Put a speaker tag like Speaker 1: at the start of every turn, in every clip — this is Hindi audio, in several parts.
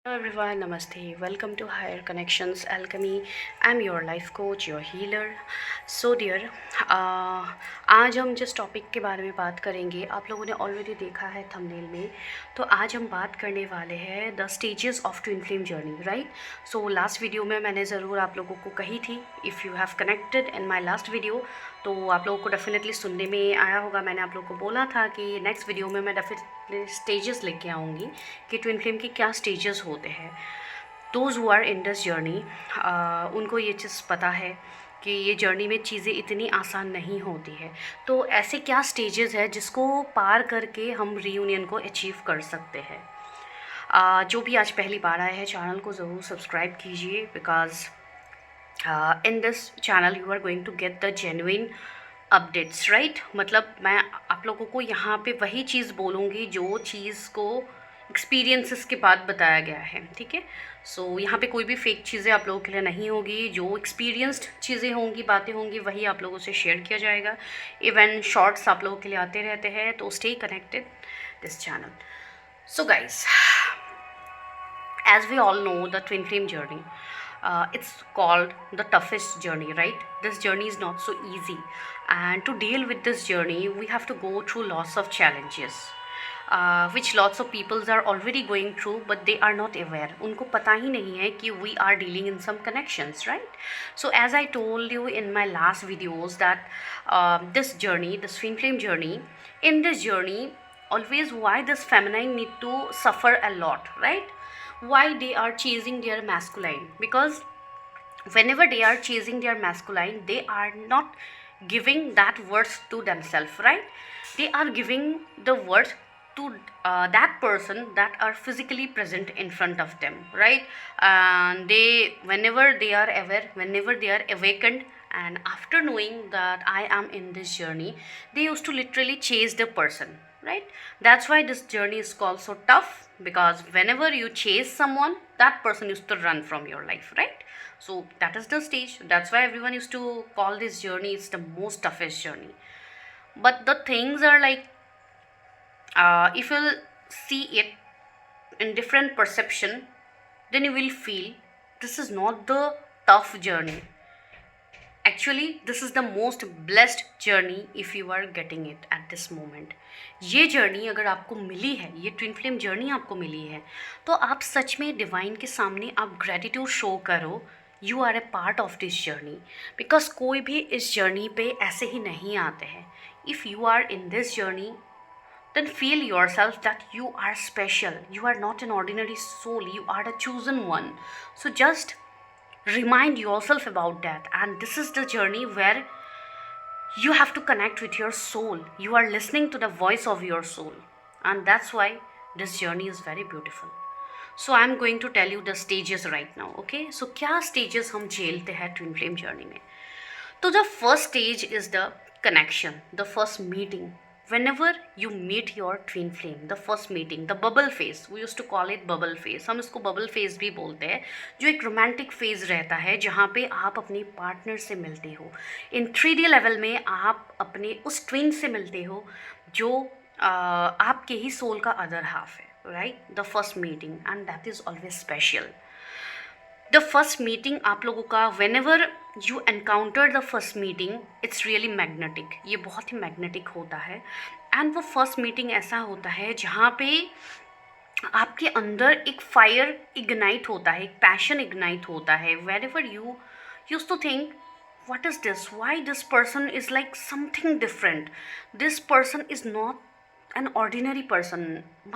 Speaker 1: Hello everyone, Namaste. Welcome to Higher Connections Alchemy. I'm your life coach, your healer. So dear, आज हम जिस टॉपिक के बारे में बात करेंगे आप लोगों ने ऑलरेडी देखा है थंबनेल में। तो आज हम बात करने वाले हैं the stages of twin flame journey, right. So last video में मैंने ज़रूर आप लोगों को कही थी, if you have connected in my last video तो आप लोगों को डेफिनेटली सुनने में आया होगा। मैंने आप लोगों को बोला था कि नेक्स्ट वीडियो में मैं डेफिनेटली स्टेजेस लेके आऊँगी कि ट्विन फ्लेम के क्या स्टेजेस होते हैं। Those who are in this journey उनको ये चीज़ पता है कि ये जर्नी में चीज़ें इतनी आसान नहीं होती है। तो ऐसे क्या स्टेजेस है जिसको पार करके हम रीयूनियन को अचीव कर सकते हैं। जो भी आज पहली बार आए हैं चैनल को ज़रूर सब्सक्राइब कीजिए, because in this channel you are going to get the genuine updates, right. मतलब मैं आप लोगों को यहाँ पे वही चीज़ बोलूँगी जो चीज़ को एक्सपीरियंसेस के बाद बताया गया है, ठीक है। सो यहाँ पे कोई भी फेक चीज़ें आप लोगों के लिए नहीं होगी, जो एक्सपीरियंस्ड चीज़ें होंगी, बातें होंगी, वही आप लोगों से शेयर किया जाएगा। इवन शॉर्ट्स आप लोगों के लिए आते रहते हैं, तो stay connected this channel. So guys, as we all know, the twin flame journey, it's called the toughest journey, right? This journey is not so easy, and to deal with this journey we have to go through lots of challenges, which lots of peoples are already going through, but they are not aware. उनको पता ही नहीं है कि we are dealing in some connections, right? So as I told you in my last videos that this journey, this twin flame journey, in this journey always why this feminine need to suffer a lot, right? Why they are chasing their masculine? Because whenever they are chasing their masculine, they are not giving that worth to themselves, right? They are giving the worth to that person that are physically present in front of them, right? And they, whenever they are aware, whenever they are awakened, and after knowing that I am in this journey, they used to literally chase the person, right? That's why this journey is called so tough, because whenever you chase someone, that person used to run from your life, right? So that is the stage. That's why everyone used to call this journey, it's the most toughest journey. But the things are like, if you'll see it in different perception, then you will feel this is not the tough journey. Actually this is the most blessed journey if you are getting it at this moment. ये जर्नी अगर आपको मिली है, ये ट्विन फ्लेम जर्नी आपको मिली है, तो आप सच में डिवाइन के सामने आप ग्रेटिट्यूड शो करो। You are a part of this journey, because कोई भी इस जर्नी पे ऐसे ही नहीं आते हैं। If you are in this journey, then feel yourself that you are special. You are not an ordinary soul, you are the chosen one. So just remind yourself about that. And this is the journey where you have to connect with your soul. You are listening to the voice of your soul, and that's why this journey is very beautiful. So I'm going to tell you the stages right now, okay? So क्या stages हम झेलते हैं twin flame journey में? तो the first stage is the connection, the first meeting. Whenever you meet your twin flame, the first meeting, the bubble phase, we used to call it bubble phase, हम इसको bubble phase भी बोलते हैं, जो एक romantic phase रहता है जहाँ पे आप अपनी partner से मिलते हो। In 3D level में आप अपने उस twin से मिलते हो जो आपके ही soul का other half है, right? The first meeting, and that is always special. The first meeting आप लोगों का, when ever you encounter the first meeting, it's really magnetic. ये बहुत ही मैग्नेटिक होता है। एंड वो फर्स्ट मीटिंग ऐसा होता है जहाँ पे आपके अंदर एक फायर इग्नाइट होता है, एक पैशन इग्नाइट होता है। Whenever you use to think what is this, why this person is like something different, this person is not an ordinary person,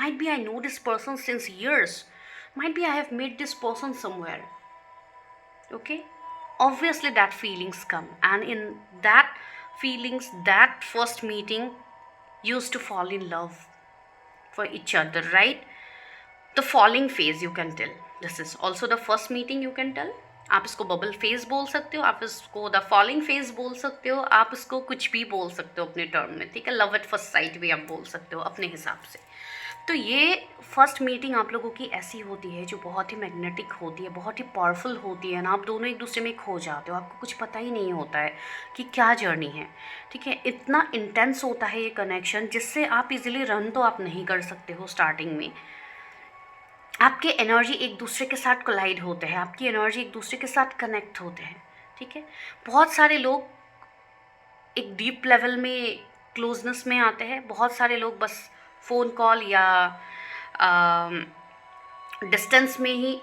Speaker 1: might be I know this person since years, might be I have met this person somewhere, okay? Obviously that feelings come, and in that feelings, that first meeting used to fall in love for each other, right? The falling phase, you can tell, this is also the first meeting, you can tell। आप इसको बबल फेज बोल सकते हो, आप इसको द फॉलिंग फेज बोल सकते हो, आप इसको कुछ भी बोल सकते हो अपने टर्म में, ठीक है। लव एट फर्स्ट साइट भी आप बोल सकते हो अपने हिसाब से। तो ये फर्स्ट मीटिंग आप लोगों की ऐसी होती है जो बहुत ही मैग्नेटिक होती है, बहुत ही पावरफुल होती है ना। आप दोनों एक दूसरे में खो जाते हो, आपको कुछ पता ही नहीं होता है कि क्या जर्नी है, ठीक है। इतना इंटेंस होता है ये कनेक्शन, जिससे आप इजीली रन तो आप नहीं कर सकते हो स्टार्टिंग में। आपके एनर्जी एक दूसरे के साथ कोलाइड होते हैं, आपकी एनर्जी एक दूसरे के साथ कनेक्ट होते हैं, ठीक है। बहुत सारे लोग एक डीप लेवल में क्लोजनेस में आते हैं, बहुत सारे लोग बस फ़ोन कॉल या डिस्टेंस में ही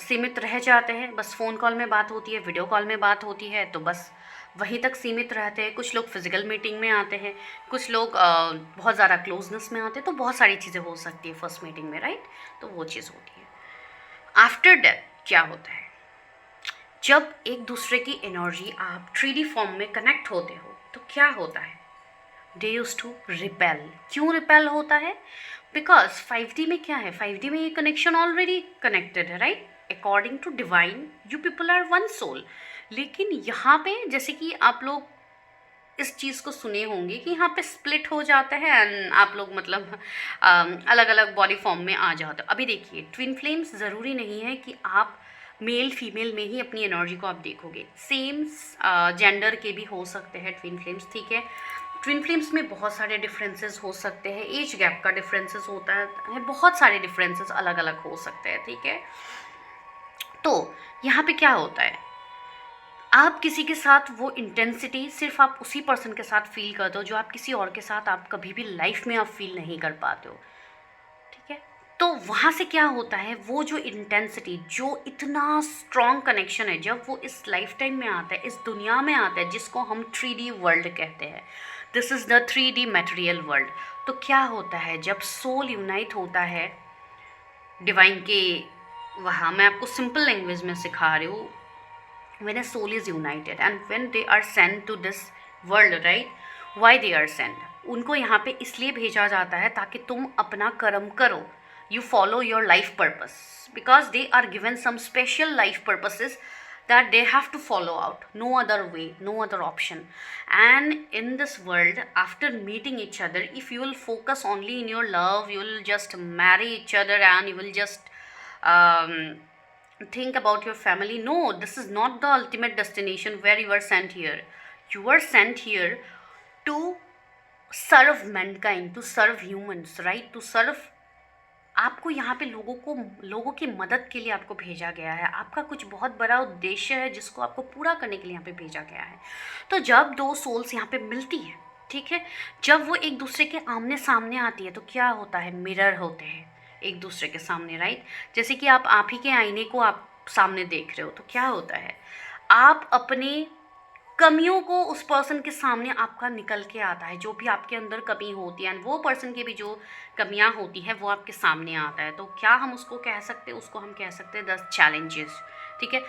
Speaker 1: सीमित रह जाते हैं। बस फ़ोन कॉल में बात होती है, वीडियो कॉल में बात होती है, तो बस वहीं तक सीमित रहते हैं। कुछ लोग फिज़िकल मीटिंग में आते हैं, कुछ लोग बहुत ज़्यादा क्लोजनेस में आते हैं। तो बहुत सारी चीज़ें हो सकती है फर्स्ट मीटिंग में, राइट। तो वो चीज़ होती है। आफ्टर दैट क्या होता है, जब एक दूसरे की एनर्जी आप 3D फॉर्म में कनेक्ट होते हो तो क्या होता है, दे यूज टू रिपेल। क्यों रिपेल होता है? बिकॉज 5D में क्या है, 5D में ये कनेक्शन ऑलरेडी कनेक्टेड है, right. According to divine you people are one soul. लेकिन यहाँ पे जैसे कि आप लोग इस चीज़ को सुने होंगे कि यहाँ पे स्प्लिट हो जाता है एंड आप लोग मतलब अलग अलग बॉडी फॉर्म में आ जाते हो। अभी देखिए, ट्विन फ्लेम्स ज़रूरी नहीं है कि आप मेल फीमेल में ही अपनी एनर्जी को आप देखोगे। सेम जेंडर के भी हो सकते हैं ट्विन फ्लेम्स, ठीक है। ट्विन फ्लेम्स में बहुत सारे डिफरेंसेस हो सकते हैं, एज गैप का डिफरेंसेस होता है, बहुत सारे डिफरेंसेस अलग अलग हो सकते हैं, ठीक है। तो यहाँ पे क्या होता है, आप किसी के साथ वो इंटेंसिटी सिर्फ आप उसी पर्सन के साथ फील करते हो जो आप किसी और के साथ आप कभी भी लाइफ में आप फील नहीं कर पाते हो, ठीक है। तो वहाँ से क्या होता है, वो जो इंटेंसिटी, जो इतना स्ट्रॉन्ग कनेक्शन है, जब वो इस लाइफ टाइम में आता है, इस दुनिया में आता है, जिसको हम 3D वर्ल्ड कहते हैं, this is the 3D material world. तो क्या होता है, जब सोल यूनाइट होता है डिवाइन के, वहाँ मैं आपको सिंपल लैंग्वेज में सिखा रही हूँ, when a soul is united and when they are sent to this world, right, why they are sent, उनको यहाँ पे इसलिए भेजा जाता है ताकि तुम अपना कर्म करो, you follow your life purpose, because they are given some special life purposes that they have to follow out, no other way, no other option. And in this world, after meeting each other, if you will focus only in your love, you will just marry each other and you will just um, think about your family. No, this is not the ultimate destination where you are sent here. You are sent here to serve mankind, to serve humans, right, to serve, आपको यहाँ पे लोगों की मदद के लिए आपको भेजा गया है। आपका कुछ बहुत बड़ा उद्देश्य है जिसको आपको पूरा करने के लिए यहाँ पे भेजा गया है। तो जब दो सोल्स यहाँ पे मिलती है, ठीक है, जब वो एक दूसरे के आमने सामने आती है तो क्या होता है, मिरर होते हैं एक दूसरे के सामने, राइट। जैसे कि आप ही के आईने को आप सामने देख रहे हो, तो क्या होता है, आप अपने कमियों को उस पर्सन के सामने आपका निकल के आता है, जो भी आपके अंदर कमी होती है, एंड वो पर्सन की भी जो कमियां होती हैं वो आपके सामने आता है। तो क्या हम उसको कह सकते हैं, उसको हम कह सकते हैं द चैलेंजेस, ठीक है।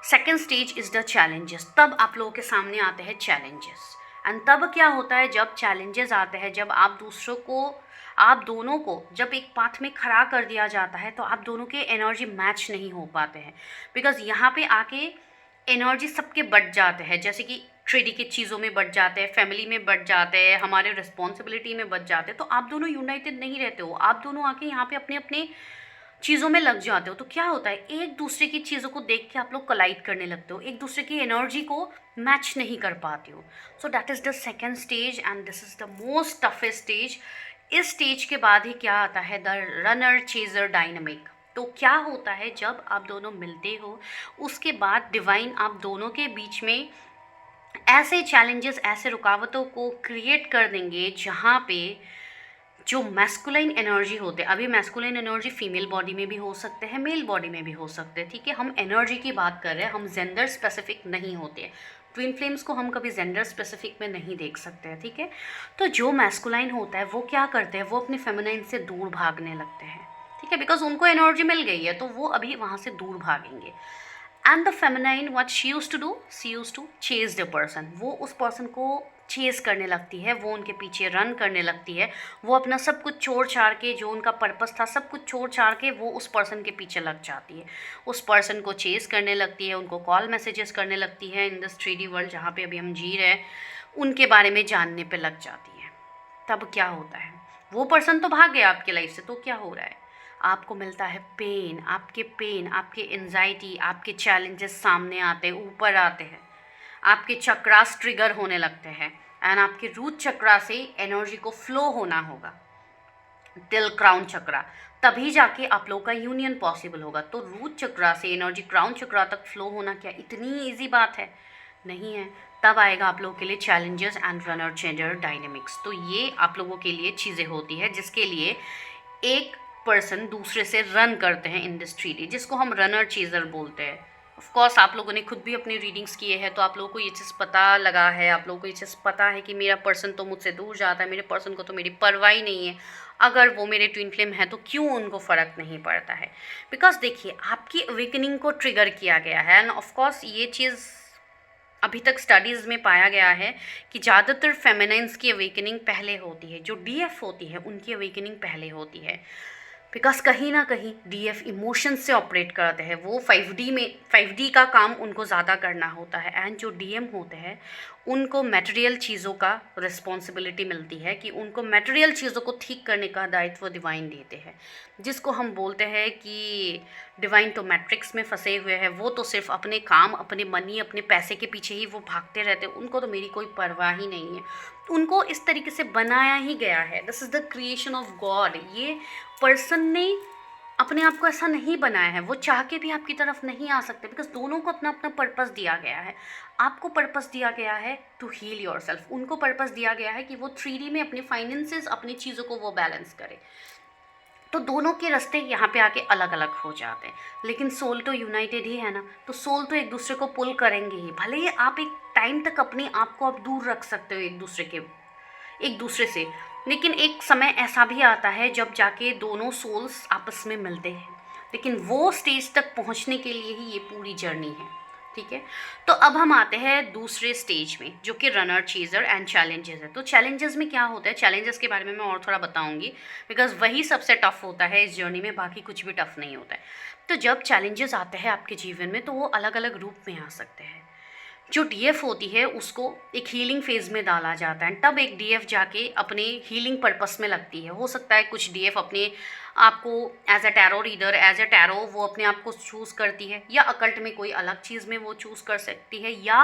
Speaker 1: Second stage is the challenges. तब आप लोगों के सामने आते हैं चैलेंजेस, एंड तब क्या होता है, जब चैलेंजेस आते हैं, जब आप दोनों को जब एक पाथ में खड़ा कर दिया जाता है, तो आप दोनों के एनर्जी मैच नहीं हो पाते हैं, बिकॉज यहाँ पे आके एनर्जी सबके बढ़ जाते हैं। जैसे कि 3D की चीज़ों में बढ़ जाते हैं, फैमिली में बढ़ जाते हैं, हमारे रिस्पॉन्सिबिलिटी में बढ़ जाते हैं, तो आप दोनों यूनाइटेड नहीं रहते हो। आप दोनों आके यहाँ पे अपने अपने चीज़ों में लग जाते हो। तो क्या होता है, एक दूसरे की चीज़ों को देख के आप लोग कोलाइड करने लगते हो, एक दूसरे की एनर्जी को मैच नहीं कर पाते हो। So that is the second stage and this is the most toughest stage. इस स्टेज के बाद ही क्या आता है, द रनर चेजर डायनामिक। तो क्या होता है, जब आप दोनों मिलते हो उसके बाद डिवाइन आप दोनों के बीच में ऐसे चैलेंजेस, ऐसे रुकावटों को क्रिएट कर देंगे जहाँ पे जो मैस्कुलाइन एनर्जी होते हैं, अभी मैस्कुलाइन एनर्जी फीमेल बॉडी में भी हो सकते हैं, मेल बॉडी में भी हो सकते हैं, ठीक है। हम एनर्जी की बात कर रहे हैं, हम जेंडर स्पेसिफिक नहीं होते हैं। ट्विन फ्लेम्स को हम कभी जेंडर स्पेसिफिक में नहीं देख सकते हैं, ठीक है। तो जो मैस्कुलाइन होता है वो क्या करते हैं, वो अपने फेमिनाइन से दूर भागने लगते हैं, ठीक है, बिकॉज उनको एनर्जी मिल गई है, तो वो अभी वहाँ से दूर भागेंगे। And the feminine what she use to do, she use to chase the person. वो उस पर्सन को चेज करने लगती है, वो उनके पीछे रन करने लगती है, वो अपना सब कुछ छोड़ छाड़ के, जो उनका पर्पस था सब कुछ छोड़ छाड़ के वो उस पर्सन के पीछे लग जाती है, उस पर्सन को चेज करने लगती है, उनको कॉल मैसेजेस करने लगती है, इन दिस 3D वर्ल्ड जहाँ पे अभी हम जी रहे हैं उनके बारे में जानने पे लग जाती है। तब क्या होता है, वो पर्सन तो भाग गया आपकी लाइफ से, तो क्या हो रहा है, आपको मिलता है पेन, आपके एंजाइटी, आपके चैलेंजेस सामने आते हैं, ऊपर आते हैं, आपके चक्रास ट्रिगर होने लगते हैं, एंड आपके रूट चक्रा से एनर्जी को फ्लो होना होगा टिल क्राउन चक्रा, तभी जाके आप लोग का यूनियन पॉसिबल होगा। तो रूट चक्रा से एनर्जी क्राउन चक्रा तक फ्लो होना क्या इतनी ईजी बात है? नहीं है। तब आएगा आप लोगों के लिए challenges and runner changer dynamics. तो ये आप लोगों के लिए चीज़ें होती है जिसके लिए एक पर्सन दूसरे से रन करते हैं इंडस्ट्रियली, जिसको हम रनर चेजर बोलते हैं। ऑफ कोर्स आप लोगों ने खुद भी अपनी रीडिंग्स किए हैं, तो आप लोगों को ये चीज़ पता लगा है, आप लोगों को ये चीज़ पता है कि मेरा पर्सन तो मुझसे दूर जाता है, मेरे पर्सन को तो मेरी परवाह ही नहीं है। अगर वो मेरे ट्विन फ्लेम है तो क्यों उनको फ़र्क नहीं पड़ता है? बिकॉज देखिए, आपकी अवेकनिंग को ट्रिगर किया गया है। एंड ऑफ कोर्स ये चीज़ अभी तक स्टडीज़ में पाया गया है कि ज़्यादातर फेमिनाइंस की अवेकनिंग पहले होती है, जो डीएफ होती है उनकी अवेकनिंग पहले होती है। बिकॉज कहीं ना कहीं डीएफ इमोशंस से ऑपरेट करते हैं, वो 5D का काम उनको ज़्यादा करना होता है। एंड जो डीएम होते हैं उनको मटेरियल चीज़ों का रिस्पॉन्सिबिलिटी मिलती है, कि उनको मटेरियल चीज़ों को ठीक करने का दायित्व डिवाइन देते हैं, जिसको हम बोलते हैं कि डिवाइन तो मैट्रिक्स में फंसे हुए हैं। वो तो सिर्फ अपने काम, अपने मनी, अपने पैसे के पीछे ही वो भागते रहते हैं, उनको तो मेरी कोई परवाह ही नहीं है। उनको इस तरीके से बनाया ही गया है। This is the creation of God. ये पर्सन ने अपने आप को ऐसा नहीं बनाया है, वो चाह के भी आपकी तरफ नहीं आ सकते, बिकॉज दोनों को अपना अपना पर्पस दिया गया है। आपको पर्पस दिया गया है टू हील योर सेल्फ, उनको पर्पस दिया गया है कि वो 3D में अपने फाइनेंसेस, अपनी चीज़ों को वो बैलेंस करे। तो दोनों के रास्ते यहाँ पे आके अलग अलग हो जाते हैं, लेकिन सोल तो यूनाइटेड ही है ना। तो सोल तो एक दूसरे को पुल करेंगे ही। भले ही आप एक टाइम तक अपने आप को आप दूर रख सकते हो एक दूसरे से, लेकिन एक समय ऐसा भी आता है जब जाके दोनों सोल्स आपस में मिलते हैं। लेकिन वो स्टेज तक पहुंचने के लिए ही ये पूरी जर्नी है, ठीक है। तो अब हम आते हैं दूसरे स्टेज में, जो कि रनर चेजर एंड चैलेंजेस है। तो चैलेंजेस में क्या होता है, चैलेंजेस के बारे में मैं और थोड़ा बताऊंगी, बिकॉज वही सबसे टफ होता है इस जर्नी में, बाकी कुछ भी टफ नहीं होता है। तो जब चैलेंजेस आते हैं आपके जीवन में, तो वो अलग अलग रूप में आ सकते हैं। जो डीएफ होती है उसको एक हीलिंग फेज में डाला जाता है, तब एक डीएफ जाके अपने हीलिंग पर्पस में लगती है। हो सकता है कुछ डीएफ अपने आपको as a tarot reader, as a tarot वो अपने आप को चूज़ करती है, या अकल्ट में कोई अलग चीज़ में वो चूज़ कर सकती है, या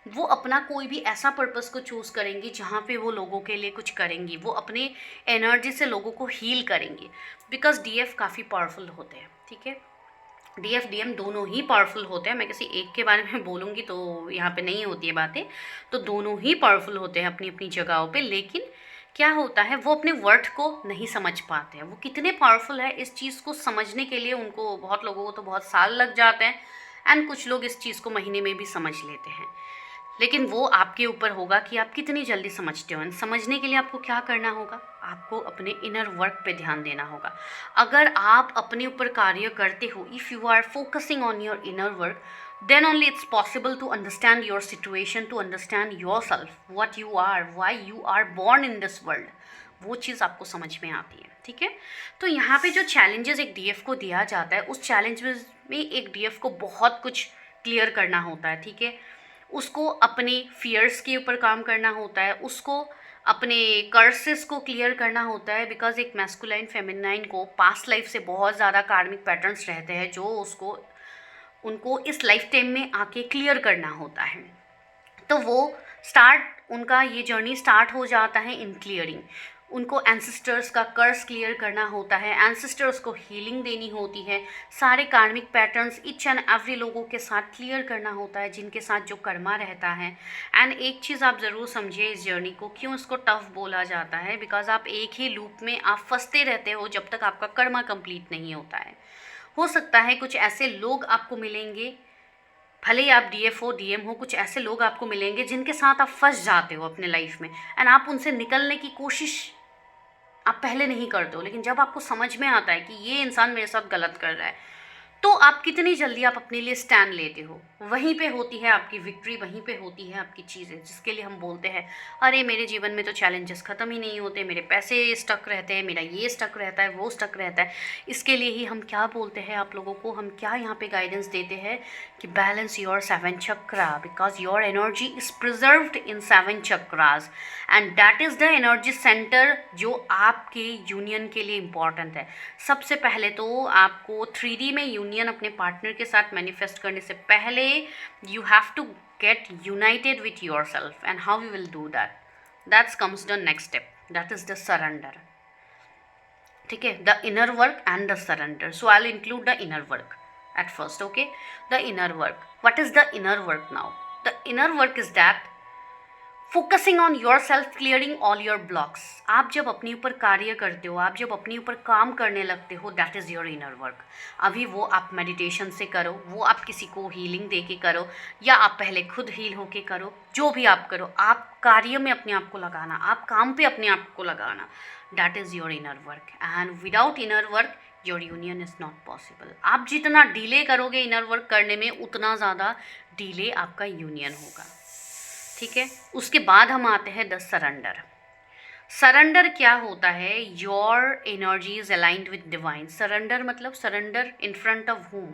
Speaker 1: वो अपना कोई भी ऐसा पर्पस को चूज़ करेंगी जहाँ पे वो लोगों के लिए कुछ करेंगी, वो अपने एनर्जी से लोगों को हील करेंगी। बिकॉज डीएफ काफ़ी पावरफुल होते हैं, ठीक है। डीएफ डीएम दोनों ही पावरफुल होते हैं। मैं किसी एक के बारे में बोलूँगी तो यहाँ पे नहीं होती है बातें। तो दोनों ही पावरफुल होते हैं अपनी अपनी जगहों पे, लेकिन क्या होता है, वो अपने वर्थ को नहीं समझ पाते हैं। वो कितने पावरफुल है इस चीज़ को समझने के लिए उनको, बहुत लोगों को तो बहुत साल लग जाते हैं, एंड कुछ लोग इस चीज़ को महीने में भी समझ लेते हैं। लेकिन वो आपके ऊपर होगा कि आप कितनी जल्दी समझते हो। समझने के लिए आपको क्या करना होगा, आपको अपने इनर वर्क पे ध्यान देना होगा। अगर आप अपने ऊपर कार्य करते हो, if you are focusing on your inner work, then only it's possible to understand your situation, to understand yourself, what you are, why you are born in this world। वो चीज़ आपको समझ में आती है, ठीक है। तो यहाँ पे जो चैलेंजेस एक डीएफ को दिया जाता है, उस चैलेंज में एक डीएफ को बहुत कुछ क्लियर करना होता है, ठीक है। उसको अपने फियर्स के ऊपर काम करना होता है, उसको अपने कर्सेस को क्लियर करना होता है। बिकॉज एक मैस्कुलाइन फेमिनाइन को पास्ट लाइफ से बहुत ज़्यादा कार्मिक पैटर्न्स रहते हैं, जो उनको इस लाइफ टाइम में आके क्लियर करना होता है। तो वो उनका ये जर्नी स्टार्ट हो जाता है इन क्लियरिंग। उनको एंसेस्टर्स का कर्स क्लियर करना होता है, एंसेस्टर्स को हीलिंग देनी होती है, सारे कार्मिक पैटर्न्स ईच एंड एवरी लोगों के साथ क्लियर करना होता है जिनके साथ जो कर्मा रहता है। एंड एक चीज़ आप ज़रूर समझिए इस जर्नी को, क्यों इसको टफ बोला जाता है, बिकॉज आप एक ही लूप में आप फंसते रहते हो जब तक आपका कर्मा कंप्लीट नहीं होता है। हो सकता है कुछ ऐसे लोग आपको मिलेंगे, भले ही आप डीएफ हो डीएम हो, कुछ ऐसे लोग आपको मिलेंगे जिनके साथ आप फंस जाते हो अपने लाइफ में, एंड आप उनसे निकलने की कोशिश आप पहले नहीं करते हो। लेकिन जब आपको समझ में आता है कि ये इंसान मेरे साथ गलत कर रहा है, तो आप कितनी जल्दी आप अपने लिए स्टैंड लेते हो। वहीं पे होती है आपकी विक्ट्री, वहीं पे होती है आपकी चीज़ें, जिसके लिए हम बोलते हैं अरे मेरे जीवन में तो चैलेंजेस ख़त्म ही नहीं होते, मेरे पैसे स्टक रहते हैं, मेरा ये स्टक रहता है, वो स्टक रहता है। इसके लिए ही हम क्या बोलते हैं आप लोगों को, हम क्या यहाँ पे गाइडेंस देते हैं कि balance your 7 chakra, because your energy is preserved in 7 chakras, and that is the energy centre जो आपके यूनियन के लिए इम्पॉर्टेंट है। सबसे पहले तो आपको 3D में यूनियन अपने पार्टनर के साथ मैनिफेस्ट करने से पहले you have to get united with your self, and how you will do that, that's comes the next step, that is the surrender. ठीक है, the inner work and the surrender. So I will include the inner work at first. Okay, the inner work. What is the inner work now? The inner work is that focusing on your self, clearing all your blocks. आप जब अपने ऊपर कार्य करते हो, आप जब अपने ऊपर काम करने लगते हो, that is your inner work. अभी वो आप मेडिटेशन से करो, वो आप किसी को हीलिंग दे के करो, या आप पहले खुद हील होके करो, जो भी आप करो, आप कार्य में अपने आप को लगाना, आप काम पे अपने आप को लगाना, that is your inner work. And without inner work your union is not possible. आप जितना डिले करोगे इनर वर्क करने में, उतना ज़्यादा डिले आपका यूनियन होगा. ठीक है, उसके बाद हम आते हैं द सरेंडर. सरेंडर क्या होता है? Your energy is aligned with divine. Surrender मतलब surrender in front of home,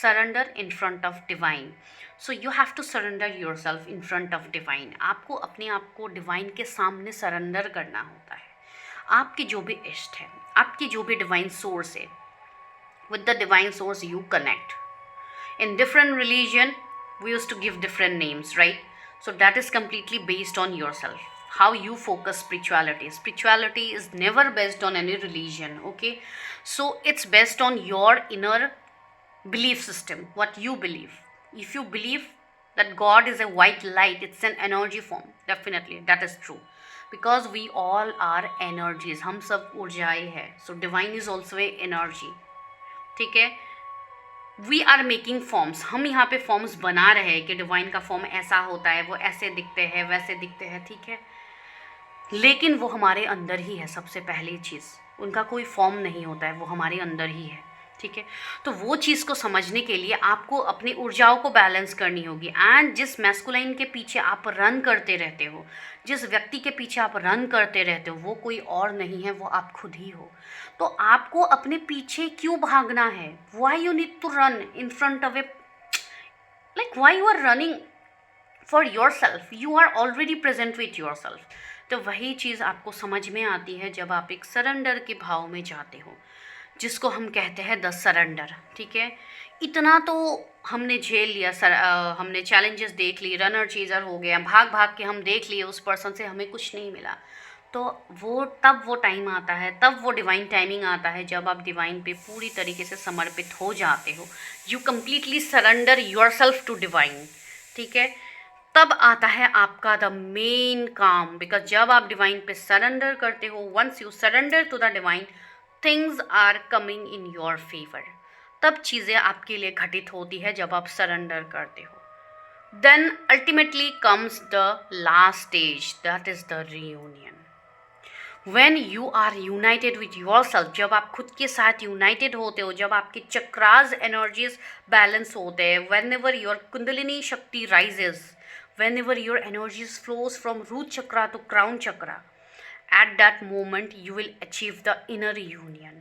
Speaker 1: surrender in front of divine. So you have to surrender your self in front of divine. आपको अपने आप को डिवाइन के सामने सरेंडर करना होता है. आपके जो भी इष्ट है, आपकी जो भी डिवाइन सोर्स है, with the divine source you connect. In different religion we used to give different names, right? So that is completely based on yourself, how you focus spirituality. Spirituality is never based on any religion, okay? So it's based on your inner belief system, what you believe. If you believe that God is a white light, it's an energy form, definitely that is true, because we all are energies. हम सब ऊर्जाएं हैं. So divine is also a energy. ठीक है, वी आर मेकिंग फॉर्म्स. हम यहाँ पे फॉर्म्स बना रहे हैं कि डिवाइन का फॉर्म ऐसा होता है, वो ऐसे दिखते हैं, वैसे दिखते हैं, ठीक है, लेकिन वो हमारे अंदर ही है. सबसे पहली चीज़, उनका कोई फॉर्म नहीं होता है, वो हमारे अंदर ही है. ठीक है, तो वो चीज़ को समझने के लिए आपको अपनी ऊर्जाओं को बैलेंस करनी होगी. एंड जिस मैस्कुलाइन के पीछे आप रन करते रहते हो, जिस व्यक्ति के पीछे आप रन करते रहते हो, वो कोई और नहीं है, वो आप खुद ही हो. तो आपको अपने पीछे क्यों भागना है? Why you need to run in front of a, like why you are running for your self? You are already present with your self. तो वही चीज़ आपको समझ में आती है जब आप एक सरेंडर के भाव में जाते हो, जिसको हम कहते हैं द सरेंडर. ठीक है, इतना तो हमने झेल लिया, हमने चैलेंजेस देख ली, रनर चीज़र हो गया, भाग भाग के हम देख लिए, उस पर्सन से हमें कुछ नहीं मिला. तो वो टाइम आता है, तब वो डिवाइन टाइमिंग आता है जब आप डिवाइन पे पूरी तरीके से समर्पित हो जाते हो. You completely surrender your self to divine. ठीक है, तब आता है आपका द मेन काम. बिकॉज जब आप डिवाइन पे सरेंडर करते हो, once you surrender to the divine, things are coming in your favour. तब चीज़ें आपके लिए घटित होती है जब आप सरेंडर करते हो. Then ultimately comes the last stage, that is the reunion. When you are united with yourself, जब आप खुद के साथ यूनाइटेड होते हो, जब आपके चक्रास एनर्जीज बैलेंस होते हैं, whenever your कुंडलिनी शक्ति rises, whenever your energies flows from root chakra to crown chakra, at that moment you will achieve the inner union.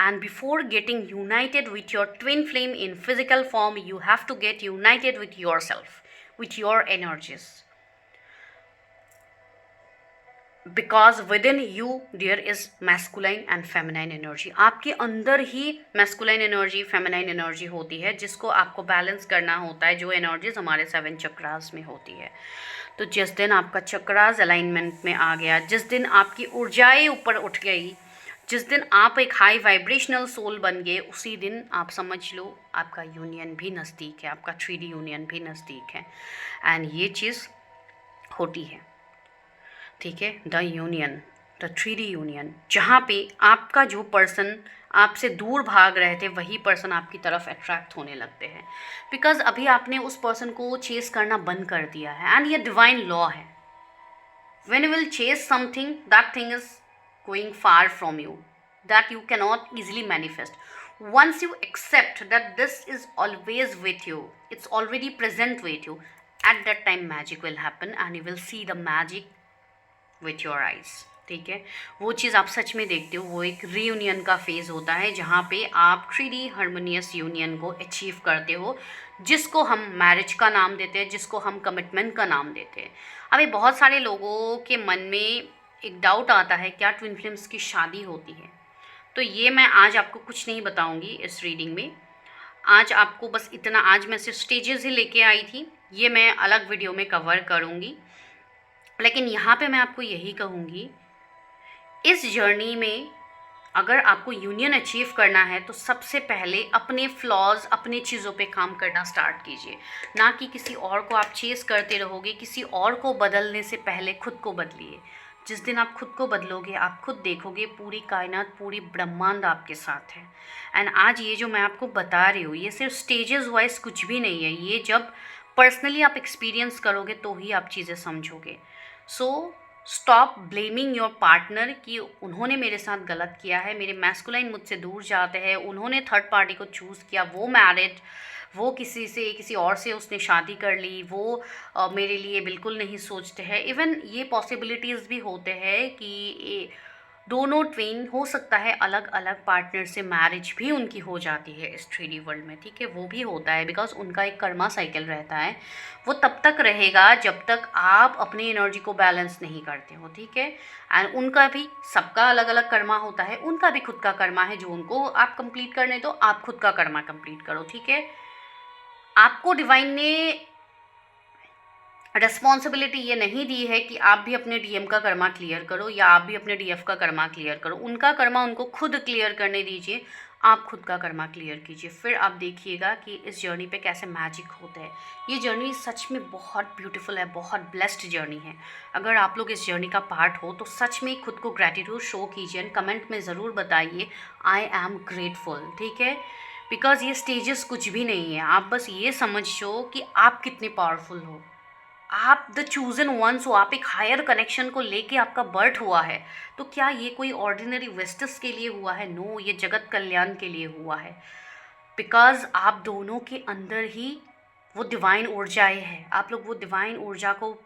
Speaker 1: And before getting united with your twin flame in physical form, you have to get united with yourself, with your energies. Because within you there is masculine and feminine energy. आपके अंदर ही मैस्कुलाइन एनर्जी, फेमिनाइन एनर्जी होती है, जिसको आपको बैलेंस करना होता है, जो एनर्जीज हमारे 7 चक्रास में होती है. तो जिस दिन आपका चक्रास अलाइनमेंट में आ गया, जिस दिन आपकी ऊर्जाएं ऊपर उठ गई, जिस दिन आप एक हाई वाइब्रेशनल सोल बन गए, उसी दिन आप समझ लो आपका यूनियन भी नज़दीक है, आपका 3D यूनियन भी नज़दीक है. एंड ये चीज़ होती है. ठीक है, the union, the 3D union, जहाँ पे आपका जो पर्सन आपसे दूर भाग रहे थे, वही पर्सन आपकी तरफ अट्रैक्ट होने लगते हैं. बिकॉज अभी आपने उस पर्सन को चेस करना बंद कर दिया है. एंड ये डिवाइन लॉ है. When you will chase something, that thing is going far from you, that you cannot easily manifest. once you accept that this is always with you, it's already present with you, at that time magic will happen and you will see the magic with your eyes. ठीक है, वो चीज़ आप सच में देखते हो. वो एक रीयूनियन का फेज़ होता है जहाँ पे आप 3D हार्मोनियस यूनियन को अचीव करते हो, जिसको हम मैरिज का नाम देते हैं, जिसको हम कमिटमेंट का नाम देते हैं. अभी बहुत सारे लोगों के मन में एक डाउट आता है, क्या ट्विन फ्लेम्स की शादी होती है? तो ये मैं आज आपको कुछ नहीं बताऊँगी इस रीडिंग में. आज आपको बस इतना, आज मैं सिर्फ स्टेजेस ही लेके आई थी, ये मैं अलग वीडियो में कवर करूँगी. लेकिन यहाँ पे मैं आपको यही कहूँगी, इस जर्नी में अगर आपको यूनियन अचीव करना है तो सबसे पहले अपने फ्लॉज, अपने चीज़ों पे काम करना स्टार्ट कीजिए, ना कि किसी और को आप चेस करते रहोगे। किसी और को बदलने से पहले खुद को बदलिए। जिस दिन आप खुद को बदलोगे, आप खुद देखोगे पूरी कायनात, पूरी ब्रह्मांड आपके साथ है। एंड आज ये जो मैं आपको बता रही हूँ, ये सिर्फ स्टेजेस वाइज कुछ भी नहीं है। ये जब पर्सनली आप एक्सपीरियंस करोगे तो ही आप चीज़ें समझोगे। So stop blaming your partner कि उन्होंने मेरे साथ गलत किया है, मेरे मैस्कुलाइन मुझसे दूर जाते हैं, उन्होंने थर्ड पार्टी को चूज़ किया, वो मैरिड, वो किसी और से उसने शादी कर ली, वो मेरे लिए बिल्कुल नहीं सोचते हैं। इवन ये पॉसिबिलिटीज़ भी होते हैं कि दोनों ट्विन हो सकता है अलग अलग पार्टनर से मैरिज भी उनकी हो जाती है इस 3D वर्ल्ड में, ठीक है। वो भी होता है बिकॉज उनका एक कर्मा साइकिल रहता है। वो तब तक रहेगा जब तक आप अपनी एनर्जी को बैलेंस नहीं करते हो, ठीक है। एंड उनका भी, सबका अलग अलग कर्मा होता है, उनका भी खुद का कर्मा है जो उनको आप कंप्लीट करने दो, आप खुद का कर्मा कंप्लीट करो, ठीक है। आपको डिवाइन ने रिस्पॉन्सिबिलिटी ये नहीं दी है कि आप भी अपने डीएम का कर्मा क्लियर करो या आप भी अपने डीएफ का कर्मा क्लियर करो। उनका कर्मा उनको खुद क्लियर करने दीजिए, आप खुद का कर्मा क्लियर कीजिए। फिर आप देखिएगा कि इस जर्नी पे कैसे मैजिक होता है। ये जर्नी सच में बहुत ब्यूटीफुल है, बहुत ब्लेस्ड जर्नी है। अगर आप लोग इस जर्नी का पार्ट हो तो सच में खुद को ग्रैटिट्यूड शो कीजिए एंड कमेंट में ज़रूर बताइए आई एम ग्रेटफुल, ठीक है। बिकॉज ये स्टेजेस कुछ भी नहीं है। आप बस ये समझो कि आप कितने पावरफुल हो, आप द चूजन वंस हो, आप एक हायर कनेक्शन को लेके आपका बर्थ हुआ है। तो क्या ये कोई ऑर्डिनरी वेस्टस के लिए हुआ है? नो, ये जगत कल्याण के लिए हुआ है। बिकॉज आप दोनों के अंदर ही वो डिवाइन ऊर्जाएँ हैं। आप लोग वो डिवाइन ऊर्जा को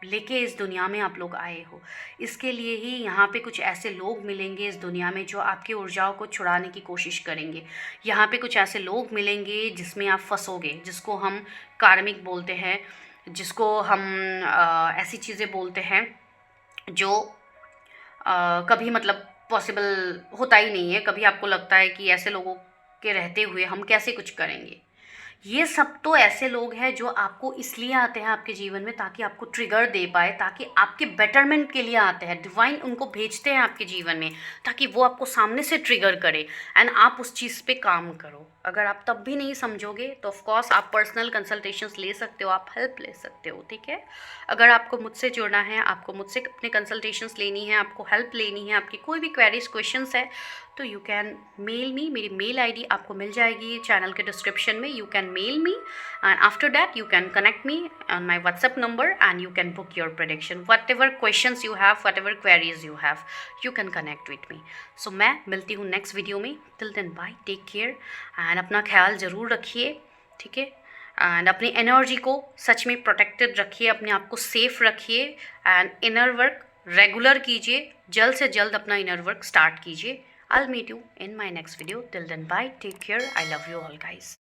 Speaker 1: लेके इस दुनिया में आप लोग आए हो। इसके लिए ही यहाँ पे कुछ ऐसे लोग मिलेंगे इस दुनिया में जो आपकी ऊर्जाओं को छुड़ाने की कोशिश करेंगे। यहाँ पे कुछ ऐसे लोग मिलेंगे जिसमें आप फंसोगे, जिसको हम कार्मिक बोलते हैं, जिसको हम ऐसी चीज़ें बोलते हैं जो कभी मतलब पॉसिबल होता ही नहीं है। कभी आपको लगता है कि ऐसे लोगों के रहते हुए हम कैसे कुछ करेंगे। ये सब तो ऐसे लोग हैं जो आपको इसलिए आते हैं आपके जीवन में ताकि आपको ट्रिगर दे पाए, ताकि आपके बेटरमेंट के लिए आते हैं। डिवाइन उनको भेजते हैं आपके जीवन में ताकि वो आपको सामने से ट्रिगर करे एंड आप उस चीज़ पे काम करो। अगर आप तब भी नहीं समझोगे तो ऑफ कोर्स आप पर्सनल कंसल्टेशंस ले सकते हो, आप हेल्प ले सकते हो, ठीक है। अगर आपको मुझसे जुड़ना है, आपको मुझसे अपने कंसल्टेशंस लेनी है, आपको हेल्प लेनी है, आपकी कोई भी क्वेरीज क्वेश्चंस है तो यू कैन मेल मी। मेरी मेल आईडी आपको मिल जाएगी चैनल के डिस्क्रिप्शन में। You can mail me and after that you can connect me on my WhatsApp number and you can book your prediction. Whatever questions you have, whatever queries you have, you can connect with me. So मैं मिलती हूँ नेक्स्ट वीडियो में। Till then bye, take care and अपना ख्याल ज़रूर रखिए, ठीक है। एंड अपनी एनर्जी को सच में प्रोटेक्टेड रखिए, अपने आप को सेफ रखिए एंड इनर वर्क रेगुलर कीजिए। जल्द से जल्द अपना इनर वर्क स्टार्ट कीजिए। I'll meet you in my next video. Till then, bye. Take care. I love you all, guys.